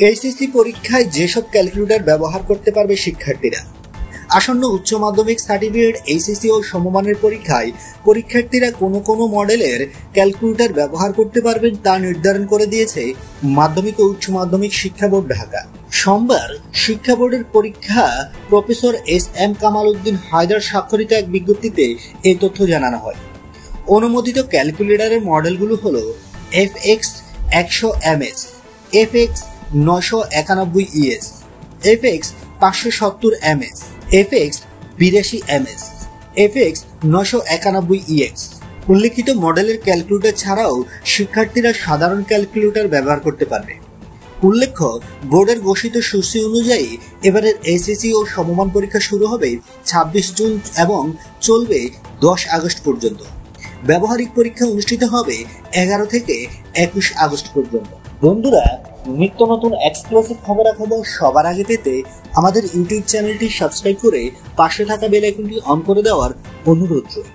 HSC পরীক্ষায় যেসব calculator ব্যবহার করতে পারবে শিক্ষার্থীরা। আসন্ন উচ্চ মাধ্যমিক সার্টিফিকেট, এইচএসসি ও সমমানের পরীক্ষায় পরীক্ষার্থীরা কোন মডেলের ক্যালকুলেটর ব্যবহার করতে পারবেন তা নির্ধারণ করে দিয়েছে মাধ্যমিক ও উচ্চ মাধ্যমিক শিক্ষা বোর্ড ঢাকা। সোমবার শিক্ষা বোর্ডের পরীক্ষা প্রফেসর এস.এম. কামাল উদ্দিন হায়দার স্বাক্ষরিত এক বিজ্ঞপ্তিতে এই তথ্য জানানো হয়। অনুমোদিত ক্যালকুলেটরের মডেলগুলো হলো FX 100MS, FX 991ES, FX 570MS, FX 82MS, FX 991EX। উল্লেখিত মডেলের ক্যালকুলেটর ছাড়াও শিক্ষার্থীরা সাধারণ ক্যালকুলেটর ব্যবহার করতে পারবে। উল্লেখ্য, বোর্ডের ঘোষিত সূচি অনুযায়ী এবারের এসএসসি ও সমমান পরীক্ষা শুরু হবে 26 জুন এবং চলবে 10 আগস্ট পর্যন্ত। ব্যবহারিক পরীক্ষা অনুষ্ঠিত হবে 11 থেকে 21 আগস্ট পর্যন্ত। বন্ধুরা, নিত্য নতুন এক্সক্লুসিভ খবরাখবর সবার আগে পেতে আমাদের ইউটিউব চ্যানেলটি সাবস্ক্রাইব করে পাশে থাকা বেল আইকনটি অন করে দেওয়ার অনুরোধ রইল।